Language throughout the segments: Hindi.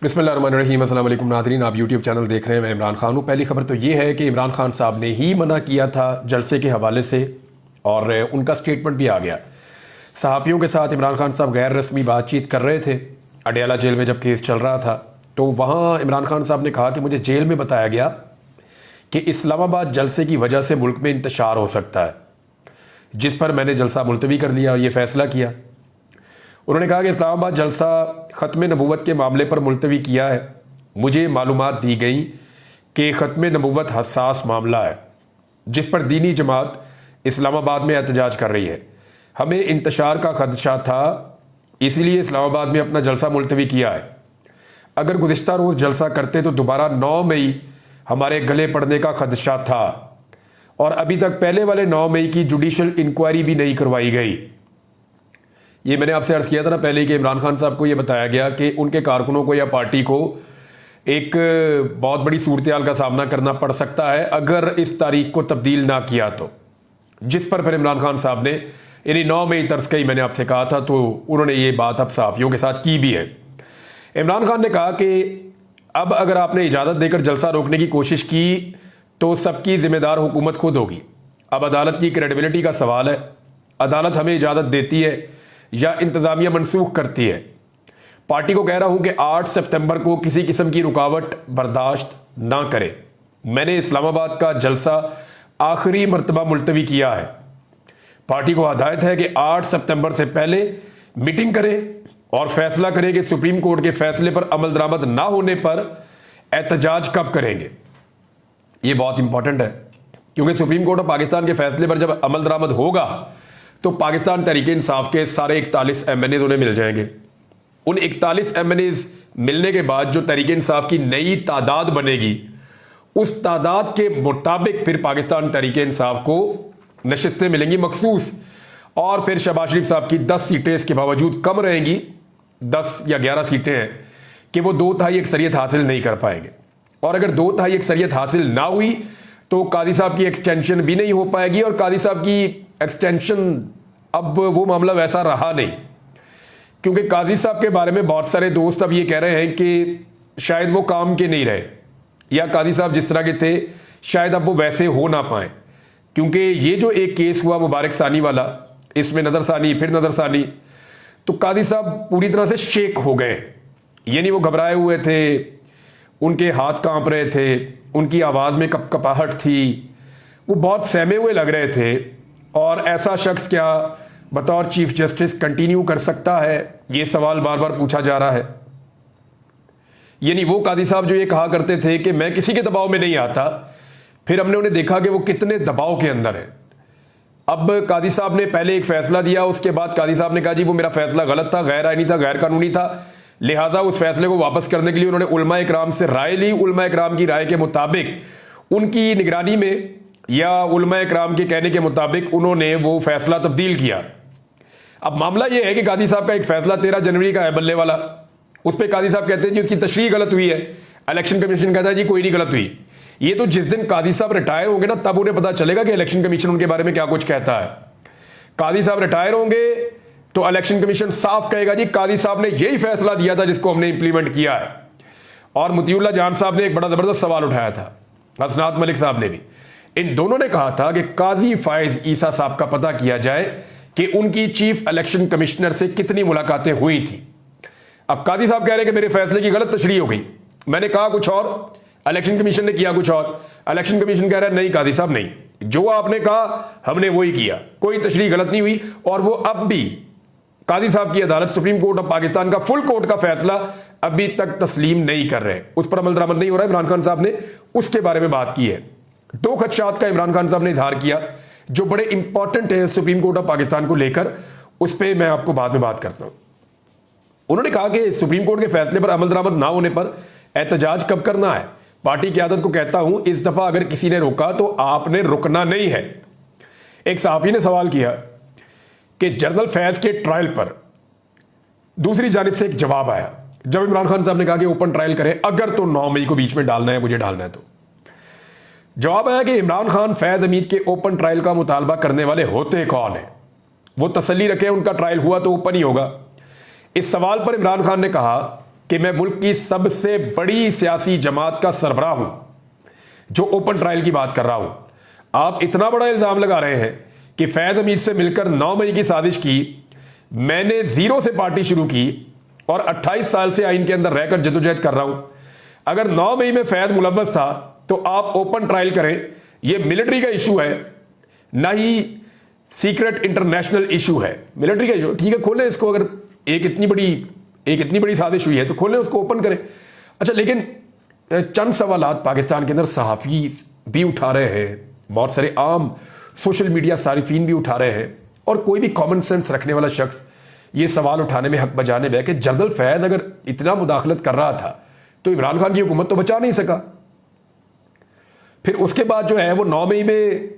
बिस्मिल्लाहिर्रहमानिर्रहीम। अस्सलाम वालेकुम नाज़रीन, आप यूट्यूब चैनल देख रहे हैं। मैं इमरान खान हूँ। पहली खबर तो ये है कि इमरान खान साहब ने ही मना किया था जलसे के हवाले से और उनका स्टेटमेंट भी आ गया। सहाफ़ियों के साथ इमरान खान साहब गैर रस्मी बातचीत कर रहे थे अडयाला जेल में जब केस चल रहा था, तो वहाँ इमरान खान साहब ने कहा कि मुझे जेल में बताया गया कि इस्लामाबाद जलसे की वजह से मुल्क में इंतशार हो सकता है, जिस पर मैंने जलसा मुलतवी कर लिया और ये फ़ैसला किया। उन्होंने कहा कि इस्लामाबाद जलसा ख़त्म नबूवत के मामले पर मुलतवी किया है। मुझे मालूमात दी गई कि ख़त्म नबूवत हसास मामला है जिस पर दीनी जमात इस्लामाबाद में एहतजाज कर रही है। हमें इंतशार का खदशा था, इसीलिए इस्लामाबाद में अपना जलसा मुलतवी किया है। अगर गुज़िश्ता रोज़ जलसा करते तो दोबारा 9 मई हमारे गले पड़ने का खदशा था और अभी तक पहले वाले 9 मई की जुडिशल इंक्वायरी भी नहीं करवाई गई। ये मैंने आपसे अर्ज़ किया था ना पहले कि इमरान खान साहब को ये बताया गया कि उनके कारकुनों को या पार्टी को एक बहुत बड़ी सूरत-ए-हाल का सामना करना पड़ सकता है अगर इस तारीख को तब्दील ना किया तो, जिस पर फिर इमरान खान साहब ने यानी 9 मई तरस कई मैंने आपसे कहा था, तो उन्होंने ये बात अब सहाफ़ियों के साथ की भी है। इमरान खान ने कहा कि अब अगर आपने इजाज़त देकर जलसा रोकने की कोशिश की तो सबकी जिम्मेदार हुकूमत खुद होगी। अब अदालत की क्रेडिबिलिटी का सवाल है। अदालत हमें इजाज़त देती है या इंतज़ामिया मनसूख करती है। पार्टी को कह रहा हूं कि 8 सितंबर को किसी किस्म की रुकावट बर्दाश्त ना करे। मैंने इस्लामाबाद का जलसा आखिरी मर्तबा मुलतवी किया है। पार्टी को हदायत है कि 8 सितंबर से पहले मीटिंग करें और फैसला करें कि सुप्रीम कोर्ट के फैसले पर अमल दरामद ना होने पर एहतजाज कब करेंगे। ये बहुत इंपॉर्टेंट है क्योंकि सुप्रीम कोर्ट ऑफ पाकिस्तान के फैसले पर जब अमल दरामद होगा तो पाकिस्तान तहरीक इंसाफ के सारे 41 MNAs उन्हें मिल जाएंगे। उन 41 MNAs मिलने के बाद जो तहरीक इंसाफ की नई तादाद बनेगी, उस तादाद के मुताबिक फिर पाकिस्तान तहरीक इंसाफ को नशिस्तें मिलेंगी मखसूस, और फिर शहबाज शरीफ साहब की 10 सीटें इसके बावजूद कम रहेंगी, 10 या 11 सीटें हैं कि वो 2/3 अक्सरियत हासिल नहीं कर पाएंगे। और अगर 2/3 अक्सरियत हासिल ना हुई तो कादी साहब की एक्सटेंशन भी नहीं हो पाएगी, और कादी साहब की एक्सटेंशन अब वो मामला वैसा रहा नहीं, क्योंकि काजी साहब के बारे में बहुत सारे दोस्त अब ये कह रहे हैं कि शायद वो काम के नहीं रहे, या काजी साहब जिस तरह के थे शायद अब वो वैसे हो ना पाए। क्योंकि ये जो एक केस हुआ मुबारक सानी वाला, इसमें नदर सानी फिर नदर सानी, तो काजी साहब पूरी तरह से शेक हो गए। यानी वो घबराए हुए थे, उनके हाथ कांप रहे थे, उनकी आवाज़ में कपकपाहट थी, वो बहुत सहमे हुए लग रहे थे। और ऐसा शख्स क्या बतौर चीफ जस्टिस कंटिन्यू कर सकता है, ये सवाल बार बार पूछा जा रहा है। यानी वो कादी साहब जो ये कहा करते थे कि मैं किसी के दबाव में नहीं आता, फिर हमने उन्हें देखा कि वो कितने दबाव के अंदर है। अब कादी साहब ने पहले एक फैसला दिया, उसके बाद कादी साहब ने कहा जी वो मेरा फैसला गलत था, गैर आईनी था, गैर कानूनी था, लिहाजा उस फैसले को वापस करने के लिए उन्होंने उलमा इकराम से राय ली। उलमा इकराम की राय के मुताबिक, उनकी निगरानी में या उलमा इकराम के कहने के मुताबिक उन्होंने वो फैसला तब्दील किया। अब मामला ये है कि कादी साहब का एक फैसला 13 जनवरी का है बल्ले वाला, उस पर कादी साहब कहते हैं जी उसकी तशरीह गलत हुई है। इलेक्शन कमीशन कहता है जी कोई नहीं गलत हुई। ये तो जिस दिन कादी साहब रिटायर होंगे ना, तब उन्हें पता चलेगा कि इलेक्शन कमीशन उनके बारे में क्या कुछ कहता है। कादी साहब रिटायर होंगे तो इलेक्शन कमीशन साफ कहेगा जी कादी साहब ने यही फैसला दिया था जिसको हमने इंप्लीमेंट किया है। और मुतीउल्लाह जान साहब ने एक बड़ा जबरदस्त सवाल उठाया था, हसनात मलिक साहब ने भी। इन दोनों ने कहा था कि काजी फायज ईसा साहब का पता किया जाए कि उनकी चीफ इलेक्शन कमिश्नर से कितनी मुलाकातें हुई थी। अब कादी साहब कह रहे हैं कि मेरे फैसले की गलत तशरीह हो गई, मैंने कहा कुछ और, इलेक्शन कमीशन ने किया कुछ और। इलेक्शन कमीशन कह रहा है नहीं कादी साहब नहीं, जो आपने कहा हमने वही किया, कोई तशरीह गलत नहीं हुई। और वो अब भी कादी साहब की अदालत सुप्रीम कोर्ट ऑफ पाकिस्तान का फुल कोर्ट का फैसला अभी तक तस्लीम नहीं कर रहे, उस पर अमल दरामद नहीं हो रहा है। इमरान खान साहब ने उसके बारे में बात की है। 2 खदशात का इमरान खान साहब ने इजहार किया जो बड़े इंपॉर्टेंट है सुप्रीम कोर्ट ऑफ पाकिस्तान को लेकर, उस पर मैं आपको बाद में बात करता हूं। उन्होंने कहा कि सुप्रीम कोर्ट के फैसले पर अमल दरामद ना होने पर एहतजाज कब करना है। पार्टी की आदत को कहता हूं, इस दफा अगर किसी ने रोका तो आपने रुकना नहीं है। एक सहाफी ने सवाल किया कि जनरल फैज के ट्रायल पर दूसरी जानिब से एक जवाब आया जब इमरान खान साहब ने कहा कि ओपन ट्रायल करें, अगर तो 9 मई को बीच में डालना है, मुझे डालना है। तो जवाब आया कि इमरान खान फैज हमीद के ओपन ट्रायल का मुतालबा करने वाले होते कौन है, वो तसल्ली रखे उनका ट्रायल हुआ तो ओपन ही होगा। इस सवाल पर इमरान खान ने कहा कि मैं मुल्क की सबसे बड़ी सियासी जमात का सरबराह हूं जो ओपन ट्रायल की बात कर रहा हूं। आप इतना बड़ा इल्जाम लगा रहे हैं कि फैज हमीद से मिलकर 9 मई की साजिश की, मैंने जीरो से पार्टी शुरू की और 28 साल से आइन के अंदर रहकर जदोजहद कर रहा हूं। अगर 9 मई में फैज मुलव्वस था तो आप ओपन ट्रायल करें। यह मिलिट्री का इशू है, ना ही सीक्रेट इंटरनेशनल इशू है। मिलिट्री का इशू ठीक है, खोलें इसको। अगर एक इतनी बड़ी साजिश हुई है तो खोलें उसको, ओपन करें। अच्छा, लेकिन चंद सवालात पाकिस्तान के अंदर सहाफ़ी भी उठा रहे हैं, बहुत सारे आम सोशल मीडिया सारिफीन भी उठा रहे हैं, और कोई भी कॉमन सेंस रखने वाला शख्स ये सवाल उठाने में हक बजाने में है कि जनरल फैज अगर इतना मुदाखलत कर रहा था तो इमरान खान की हुकूमत तो बचा नहीं सका। फिर उसके बाद जो है वो 9 मई में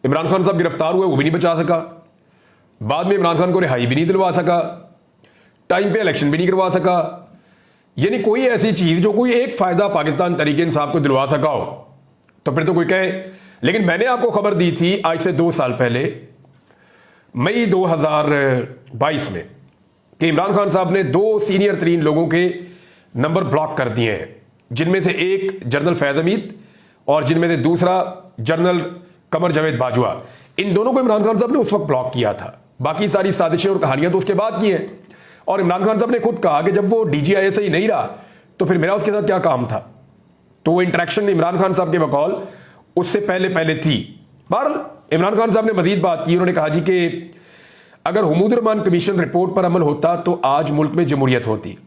इमरान खान साहब गिरफ्तार हुए, वो भी नहीं बचा सका। बाद में इमरान खान को रिहाई भी नहीं दिलवा सका, टाइम पे इलेक्शन भी नहीं करवा सका। यानी कोई ऐसी चीज जो कोई एक फायदा पाकिस्तान तरीके इंसाफ को दिलवा सका हो तो फिर तो कोई कहे। लेकिन मैंने आपको खबर दी थी आज से 2 साल पहले, मई 2022 में, कि इमरान खान साहब ने 2 सीनियर तरीन लोगों के नंबर ब्लॉक कर दिए हैं, जिनमें से एक जनरल फैज हमीद और जिनमें से दूसरा जनरल कमर जावेद बाजवा। इन दोनों को इमरान खान साहब ने उस वक्त ब्लॉक किया था। बाकी सारी साजिशें और कहानियां तो उसके बाद की हैं। और इमरान खान साहब ने खुद कहा कि जब वो DGISI नहीं रहा तो फिर मेरा उसके साथ क्या काम था। तो वो इंटरेक्शन इमरान खान साहब के बकौल उससे पहले थी। बहरहाल इमरान खान साहब ने मजीद बात की। उन्होंने कहा जी कि अगर हुमूद रहमान कमीशन रिपोर्ट पर अमल होता तो आज मुल्क में जमहूरियत होती।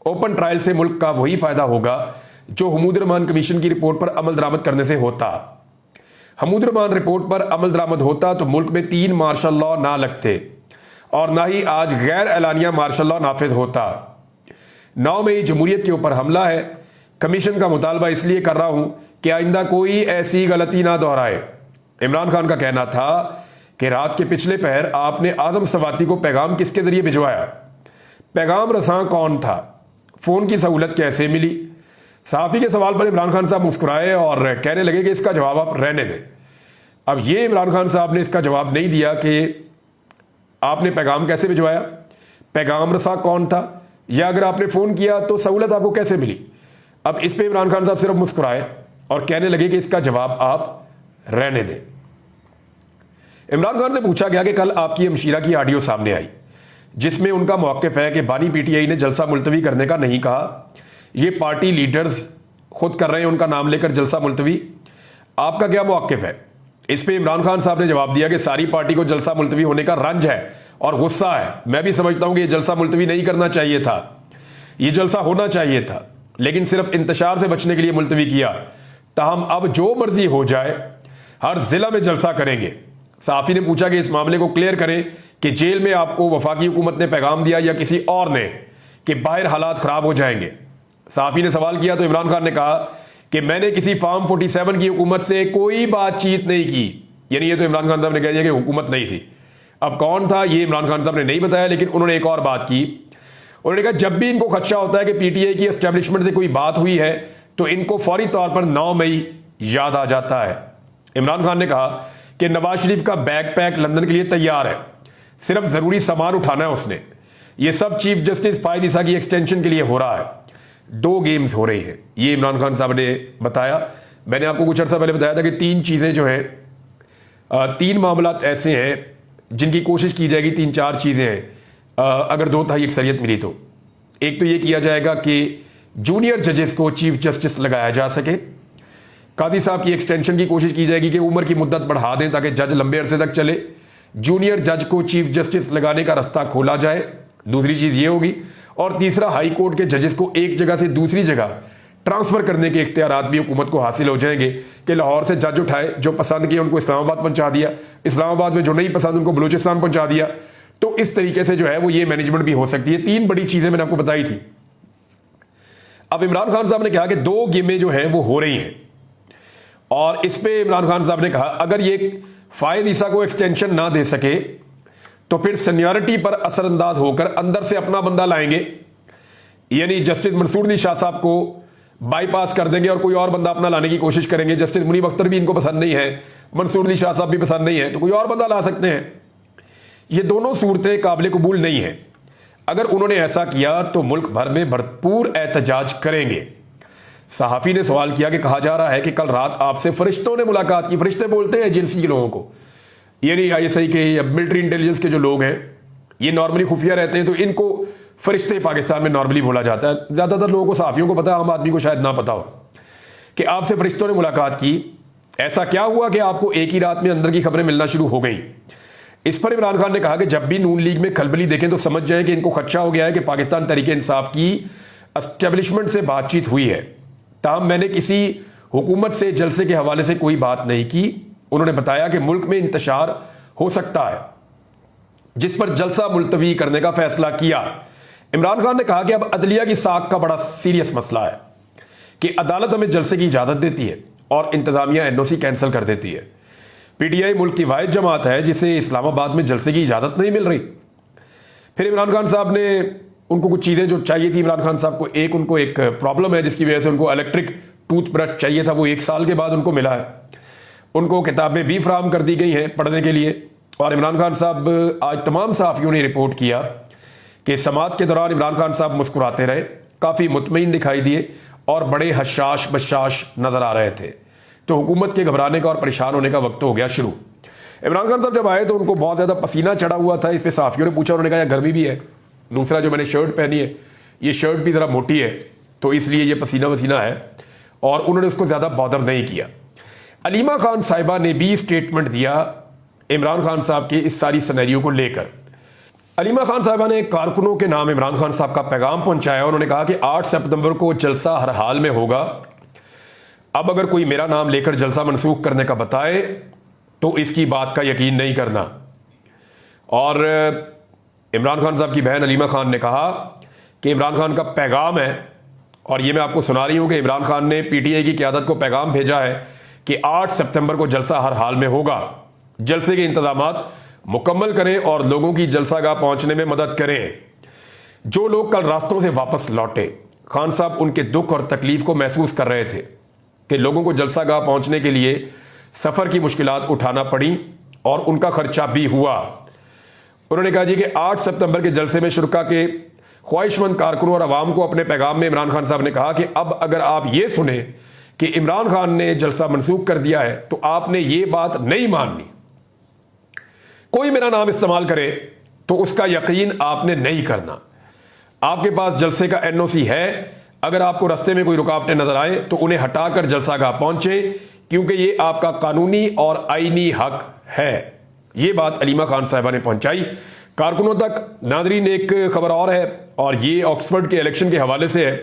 ओपन ट्रायल से मुल्क का वही फायदा होगा जो हुमूद रहमान कमीशन की रिपोर्ट पर अमल दरामद करने से होता। हुमूद रहमान रिपोर्ट पर अमल दरामद होता तो मुल्क में 3 मार्शल लॉ ना लगते और ना ही आज गैर एलानिया मार्शल लॉ नाफिज होता। 9 मई जमहूरियत के ऊपर हमला है। कमीशन का मुतालबा इसलिए कर रहा हूं कि आइंदा कोई ऐसी गलती ना दोहराए। इमरान खान का कहना था कि रात के पिछले पहर आपने आदम सवाती को पैगाम किसके जरिए भिजवाया, पैगाम रसां कौन था, फोन की सहूलत कैसे मिली। सहाफी के सवाल पर इमरान खान साहब मुस्कुराए और कहने लगे कि इसका जवाब आप रहने दें। अब ये इमरान खान साहब ने इसका जवाब नहीं दिया कि आपने पैगाम कैसे भिजवाया, पैगाम रसा कौन था, या अगर आपने फोन किया तो सहूलत आपको कैसे मिली। अब इस पे इमरान खान साहब सिर्फ मुस्कुराए और कहने लगे कि इसका जवाब आप रहने दें। इमरान खान से पूछा गया कि कल आपकी हमशीरा की ऑडियो सामने आई जिसमें उनका मौक़िफ़ है कि बानी PTI ने जलसा मुलतवी करने का नहीं कहा, ये पार्टी लीडर्स खुद कर रहे हैं उनका नाम लेकर जलसा मुलतवी, आपका क्या मौक़िफ़ है। इस पे इमरान खान साहब ने जवाब दिया कि सारी पार्टी को जलसा मुलतवी होने का रंज है और गुस्सा है। मैं भी समझता हूं कि यह जलसा मुलतवी नहीं करना चाहिए था, यह जलसा होना चाहिए था, लेकिन सिर्फ इंतशार से बचने के लिए मुलतवी किया। ताहम अब जो मर्जी हो जाए हर जिला में जलसा करेंगे। साफी ने पूछा कि इस मामले को क्लियर करें कि जेल में आपको वफाकी हुकूमत ने पैगाम दिया या किसी और ने कि बाहर हालात खराब हो जाएंगे। साफी ने सवाल किया तो इमरान खान ने कहा कि मैंने किसी फार्म 47 की हुकूमत से कोई बातचीत नहीं की। यानी ये तो इमरान खान साहब ने कह दिया कि हुकूमत नहीं थी। अब कौन था ये इमरान खान साहब ने नहीं बताया, लेकिन उन्होंने एक और बात की। उन्होंने कहा जब भी इनको खदशा होता है कि PTI की एस्टेब्लिशमेंट से कोई बात हुई है तो इनको फौरी तौर पर 9 मई याद आ जाता है। इमरान खान ने कहा कि नवाज शरीफ का बैग पैक लंदन के लिए तैयार है, सिर्फ जरूरी सामान उठाना है उसने। ये सब चीफ जस्टिस फायद ईसा की एक्सटेंशन के लिए हो रहा है। 2 गेम्स हो रही है, ये इमरान खान साहब ने बताया। मैंने आपको कुछ अर्सा पहले बताया था कि 3 चीजें जो है 3 मामलात ऐसे हैं जिनकी कोशिश की जाएगी। 3-4 चीजें हैं अगर 2/3 अक्सरियत मिली तो। एक तो ये किया जाएगा कि जूनियर जजेस को चीफ जस्टिस लगाया जा सके। कादी साहब की एक्सटेंशन की कोशिश की जाएगी कि उम्र की मुद्दत बढ़ा दें ताकि जज लंबे अरसे तक चले। जूनियर जज को चीफ जस्टिस लगाने का रास्ता खोला जाए, दूसरी चीज ये होगी। और तीसरा, हाई कोर्ट के जजेस को एक जगह से दूसरी जगह ट्रांसफर करने के इख्तियारात भी हुकूमत को हासिल हो जाएंगे कि लाहौर से जज उठाए, जो पसंद किए उनको इस्लामाबाद पहुंचा दिया, इस्लामाबाद में जो नहीं पसंद उनको बलूचिस्तान पहुंचा दिया। तो इस तरीके से जो है वो ये मैनेजमेंट भी हो सकती है। 3 बड़ी चीजें मैंने आपको बताई थी। अब इमरान खान साहब ने कहा कि 2 गेमें जो हैं वो हो रही हैं और इस पे इमरान खान साहब ने कहा अगर ये फायद ईसा को एक्सटेंशन ना दे सके तो फिर सीनियरिटी पर असरअंदाज होकर अंदर से अपना बंदा लाएंगे, यानी जस्टिस मंसूर अली शाह साहब को बाईपास कर देंगे और कोई और बंदा अपना लाने की कोशिश करेंगे। जस्टिस मुनीब अख्तर भी इनको पसंद नहीं है, मंसूर अली शाह साहब भी पसंद नहीं है, तो कोई और बंदा ला सकते हैं। ये दोनों सूरतें काबिल कबूल नहीं है। अगर उन्होंने ऐसा किया तो मुल्क भर में भरपूर एहतजाज करेंगे। सहाफ़ी ने सवाल किया कि कहा जा रहा है कि कल रात आपसे फरिश्तों ने मुलाकात की। फरिश्ते बोलते हैं एजेंसी के लोगों को, यानी ISI के या मिलिट्री इंटेलिजेंस के जो लोग हैं, ये नॉर्मली खुफिया रहते हैं, तो इनको फरिश्ते पाकिस्तान में नॉर्मली बोला जाता है। ज़्यादातर लोगों को, सहाफ़ियों को पता है, आम आदमी को शायद ना पता हो कि आपसे फरिश्तों ने मुलाकात की। ऐसा क्या हुआ कि आपको एक ही रात में अंदर की खबरें मिलना शुरू हो गई? इस पर इमरान खान ने कहा कि जब भी नून लीग में खलबली देखें तो समझ जाएं कि इनको खदशा हो गया है कि पाकिस्तान तहरीक इंसाफ की एस्टेब्लिशमेंट से बातचीत हुई है। ताहम मैंने किसी हुकूमत से जलसे के हवाले से कोई बात नहीं की। उन्होंने बताया कि मुल्क में इंतशार हो सकता है, जिस पर जलसा मुलतवी करने का फैसला किया। इमरान खान ने कहा कि अब अदलिया की साख का बड़ा सीरियस मसला है कि अदालत हमें जलसे की इजाजत देती है और इंतजामिया NOC कैंसिल कर देती है। PTI मुल्क की वाहिद जमात है जिसे इस्लामाबाद में जलसे की इजाजत नहीं मिल रही। फिर इमरान खान साहब ने उनको कुछ चीज़ें जो चाहिए थी, इमरान खान साहब को उनको एक प्रॉब्लम है जिसकी वजह से उनको इलेक्ट्रिक टूथब्रश चाहिए था, वो 1 साल के बाद उनको मिला है। उनको किताबें भी फराहम कर दी गई हैं पढ़ने के लिए। और इमरान खान साहब, आज तमाम सहाफ़ियों ने रिपोर्ट किया कि समात के दौरान इमरान खान साहब मुस्कुराते रहे, काफ़ी मुतमईन दिखाई दिए और बड़े हशाश बशाश नज़र आ रहे थे। तो हुकूमत के घबराने का और परेशान होने का वक्त हो गया शुरू। इमरान खान साहब जब आए तो उनको बहुत ज़्यादा पसीना चढ़ा हुआ था। इस पर सहाफ़ियों ने पूछा, उन्होंने कहा यार गर्मी भी है, दूसरा जो मैंने शर्ट पहनी है ये शर्ट भी ज़रा मोटी है तो इसलिए ये पसीना वसीना है, और उन्होंने उसको ज़्यादा बॉदर नहीं किया। अलीमा खान साहिबा ने भी स्टेटमेंट दिया इमरान खान साहब के इस सारी सिनेरियो को लेकर। अलीमा खान साहिबा ने कारकुनों के नाम इमरान खान साहब का पैगाम पहुंचाया। उन्होंने कहा कि 8 सितंबर को जलसा हर हाल में होगा। अब अगर कोई मेरा नाम लेकर जलसा मनसूख करने का बताए तो इसकी बात का यकीन नहीं करना। और इमरान खान साहब की बहन अलीमा खान ने कहा कि इमरान खान का पैगाम है, और ये मैं आपको सुना रही हूं कि इमरान खान ने PTI की क़यादत को पैगाम भेजा है कि 8 सितंबर को जलसा हर हाल में होगा। जलसे के इंतजामात मुकम्मल करें और लोगों की जलसागाह पहुंचने में मदद करें। जो लोग कल रास्तों से वापस लौटे, खान साहब उनके दुख और तकलीफ को महसूस कर रहे थे कि लोगों को जलसागाह पहुंचने के लिए सफ़र की मुश्किलात उठाना पड़ी और उनका खर्चा भी हुआ। उन्होंने कहा जी कि 8 सितंबर के जलसे में शुरका के ख्वाहिशमंद कारकुनों और अवाम को अपने पैगाम में इमरान खान साहब ने कहा कि अब अगर आप ये सुने कि इमरान खान ने जलसा मनसूख कर दिया है तो आपने ये बात नहीं माननी। कोई मेरा नाम इस्तेमाल करे तो उसका यकीन आपने नहीं करना। आपके पास जलसे का NOC है। अगर आपको रास्ते में कोई रुकावटें नजर आए तो उन्हें हटाकर जलसागाह पहुंचे, क्योंकि ये आपका कानूनी और आईनी हक है। ये बात अलीमा खान साहिबा ने पहुंचाई कारकुनों तक। नादरीन, एक खबर और है, और ये ऑक्सफोर्ड के इलेक्शन के हवाले से है।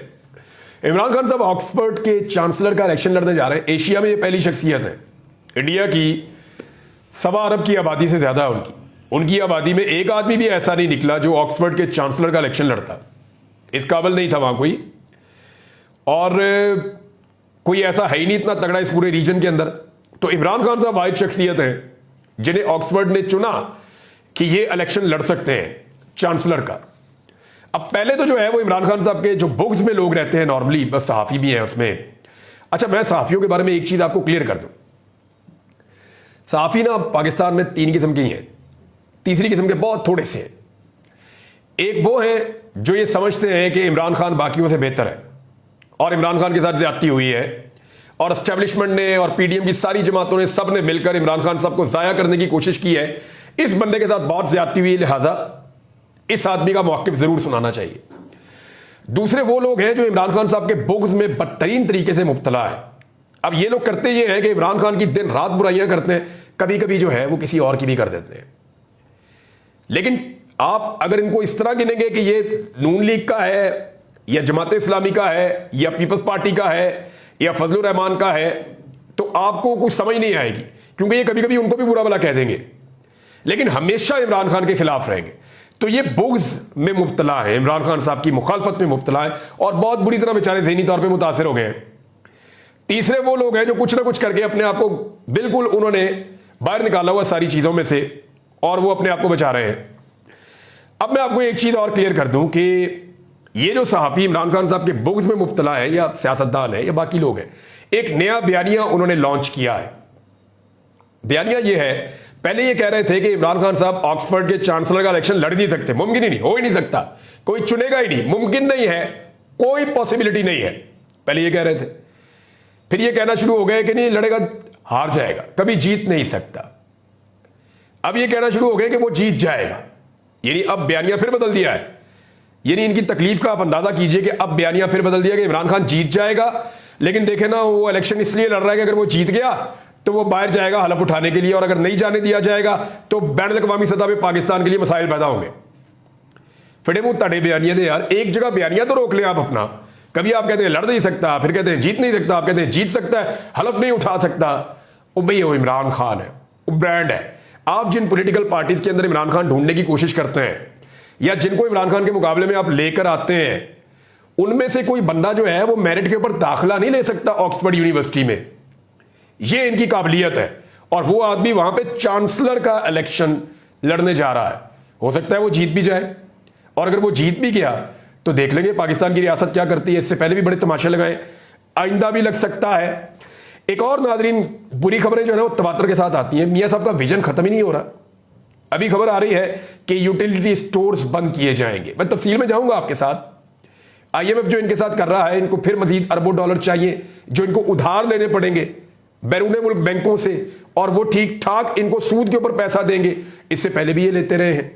इमरान खान साहब ऑक्सफोर्ड के चांसलर का इलेक्शन लड़ने जा रहे हैं। एशिया में ये पहली शख्सियत है। इंडिया की 1.25 अरब की आबादी से ज्यादा है उनकी आबादी में एक आदमी भी ऐसा नहीं निकला जो ऑक्सफोर्ड के चांसलर का इलेक्शन लड़ता। इस काबिल नहीं था वहां कोई, और कोई ऐसा है ही नहीं इतना तगड़ा इस पूरे रीजन के अंदर। तो इमरान खान साहब वाहिद शख्सियत है जिन्हें ऑक्सफोर्ड ने चुना कि ये इलेक्शन लड़ सकते हैं चांसलर का। अब पहले तो जो है वो इमरान खान साहब के जो बुक्स में लोग रहते हैं नॉर्मली, बस सहाफ़ी भी हैं उसमें। अच्छा, मैं सहाफ़ियों के बारे में एक चीज़ आपको क्लियर कर दूं। सहाफ़ी ना पाकिस्तान में 3 किस्म के हैं। तीसरी किस्म के बहुत थोड़े से हैं। एक वो है जो ये समझते हैं कि इमरान खान बाकियों से बेहतर है और इमरान खान के साथ ज्यादती हुई है, और एस्टेब्लिशमेंट ने और PDM की सारी जमातों ने, सब ने मिलकर इमरान खान साहब को ज़ाया करने की कोशिश की है। इस बंदे के साथ बहुत ज्यादती हुई, लिहाजा इस आदमी का मौक़िफ़ जरूर सुनाना चाहिए। दूसरे वो लोग हैं जो इमरान खान साहब के बुग़्ज़ में बदतरीन तरीके से मुब्तला है। अब ये लोग करते ये हैं कि इमरान खान की दिन रात बुराइयां करते हैं, कभी कभी जो है वो किसी और की भी कर देते हैं। लेकिन आप अगर इनको इस तरह गिनेंगे कि ये नून लीग का है या जमात इस्लामी का है या पीपल्स पार्टी का है या फजलुर रहमान का है, तो आपको कुछ समझ नहीं आएगी, क्योंकि ये कभी कभी उनको भी बुरा भला कह देंगे लेकिन हमेशा इमरान खान के खिलाफ रहेंगे। तो ये बुग़्ज़ में मुब्तला है, इमरान खान साहब की मुखालफत में मुब्तला है और बहुत बुरी तरह बेचारे ज़हनी तौर पर मुतासर हो गए हैं। तीसरे वो लोग हैं जो कुछ ना कुछ करके अपने आप को बिल्कुल उन्होंने बाहर निकाला हुआ सारी चीज़ों में से, और वो अपने आप को बचा रहे हैं। अब मैं आपको एक चीज़ और क्लियर कर दूं कि ये जो सहाफ़ी इमरान खान साहब के बुग़्ज़ में मुब्तला है या सियासतदान है या बाकी लोग हैं, एक नया बयानिया उन्होंने लॉन्च किया है। बयानिया ये है, पहले ये कह रहे थे कि इमरान खान साहब ऑक्सफोर्ड के चांसलर का इलेक्शन लड़ नहीं सकते, मुमकिन ही नहीं, हो ही नहीं सकता, कोई चुनेगा ही नहीं, मुमकिन नहीं है, कोई पॉसिबिलिटी नहीं है। पहले ये कह रहे थे, फिर ये कहना शुरू हो गए कि नहीं लड़ेगा, हार जाएगा, कभी जीत नहीं सकता। अब ये कहना शुरू हो गए कि वो जीत जाएगा, यानी अब बयानिया फिर बदल दिया है। यानी इनकी तकलीफ का आप अंदाजा कीजिए कि अब बयानिया फिर बदल दिया कि इमरान खान जीत जाएगा, लेकिन देखे ना वो इलेक्शन इसलिए लड़ रहा है कि अगर वो जीत गया तो वो बाहर जाएगा हलफ उठाने के लिए, और अगर नहीं जाने दिया जाएगा तो बैन अवी सतह पर पाकिस्तान के लिए मसाइल पैदा होंगे। फिर मुंह तड़े बयानिया दे यार, एक जगह बयानिया तो रोक लें आप अपना। कभी आप कहते हैं लड़ नहीं सकता, फिर कहते हैं जीत नहीं सकता, आप कहते हैं जीत सकता है, हलफ नहीं उठा सकता। वो भाई वो इमरान खान है, वो ब्रांड है। आप जिन पॉलिटिकल पार्टीज के अंदर इमरान खान ढूंढने की कोशिश करते हैं या जिनको इमरान खान के मुकाबले में आप लेकर आते हैं, उनमें से कोई बंदा जो है वो मेरिट के ऊपर दाखिला नहीं ले सकता ऑक्सफोर्ड यूनिवर्सिटी में। ये इनकी काबिलियत है, और वो आदमी वहां पे चांसलर का इलेक्शन लड़ने जा रहा है। हो सकता है वो जीत भी जाए, और अगर वो जीत भी गया तो देख लेंगे पाकिस्तान की रियासत क्या करती है। इससे पहले भी बड़े तमाशे लगाए, आइंदा भी लग सकता है। एक और नाजरीन बुरी खबरें जो है वो तवातर के साथ आती हैं। मियां साहब का विजन खत्म ही नहीं हो रहा। अभी खबर आ रही है कि यूटिलिटी स्टोर्स बंद किए जाएंगे। मैं तफसील में जाऊंगा आपके साथ। IMF जो इनके साथ कर रहा है, इनको फिर मजीद अरबों डॉलर चाहिए जो इनको उधार लेने पड़ेंगे बैरूने मुल्क बैंकों से, और वो ठीक ठाक इनको सूद के ऊपर पैसा देंगे। इससे पहले भी ये लेते रहे हैं।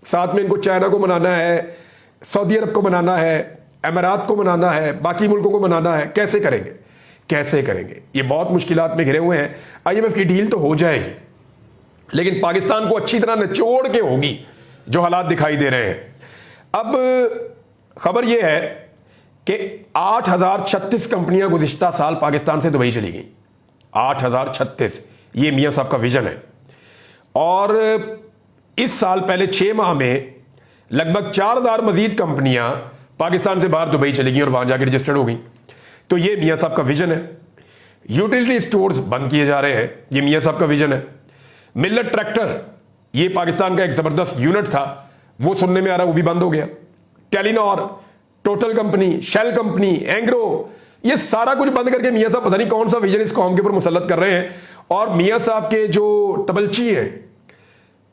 साथ में इनको चाइना को मनाना है, सऊदी अरब को मनाना है, अमीरात को मनाना है, बाकी मुल्कों को मनाना है। कैसे करेंगे, कैसे करेंगे? ये बहुत मुश्किलात में घिरे हुए हैं। IMF की डील तो हो जाएगी, लेकिन पाकिस्तान को अच्छी तरह निचोड़ के होगी जो हालात दिखाई दे रहे हैं। अब खबर यह है कि 8036 कंपनियां गुज़िश्ता साल पाकिस्तान से दुबई चली गई। 8036, ये मियां साहब का विजन है। और इस साल पहले 6 माह में लगभग 4000 मजीद कंपनियां पाकिस्तान से बाहर दुबई चली गई और वहां जाकर रजिस्टर्ड हो गई। तो ये मियां साहब का विजन है। यूटिलिटी स्टोर्स बंद किए जा रहे हैं, ये मियां साहब का विजन है। मिल्लत ट्रैक्टर, ये पाकिस्तान का एक जबरदस्त यूनिट था, वो सुनने में आ रहा वो भी बंद हो गया। Telenor, total company, shell company, Engro, ये सारा कुछ बंद करके मियां साहब पता नहीं कौन सा विजन इस कौम के ऊपर मुसल्लत कर रहे हैं। और मियां साहब के जो तबलची है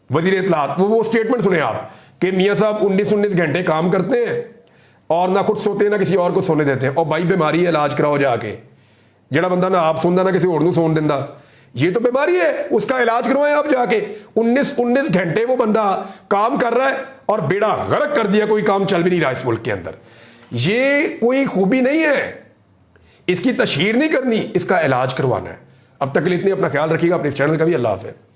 वजीर इत्तलात, वो स्टेटमेंट सुने आप कि मियां साहब 19 घंटे काम करते हैं और ना खुद सोते हैं ना किसी और को सोने देते हैं। और भाई बीमारी है, इलाज कराओ जाके। जड़ा बंदा ना आप सुनता ना किसी और को सोन देंदा, ये तो बीमारी है, उसका इलाज करवाएं आप जाके। 19 घंटे वो बंदा काम कर रहा है और बेड़ा गर्क कर दिया, कोई काम चल भी नहीं रहा इस मुल्क के अंदर। ये कोई खूबी नहीं है, इसकी तशहीर नहीं करनी, इसका इलाज करवाना है। अब तक के लिए इतनी अपना ख्याल रखिएगा, अपने इस चैनल का भी। अल्लाह हाफ़िज़।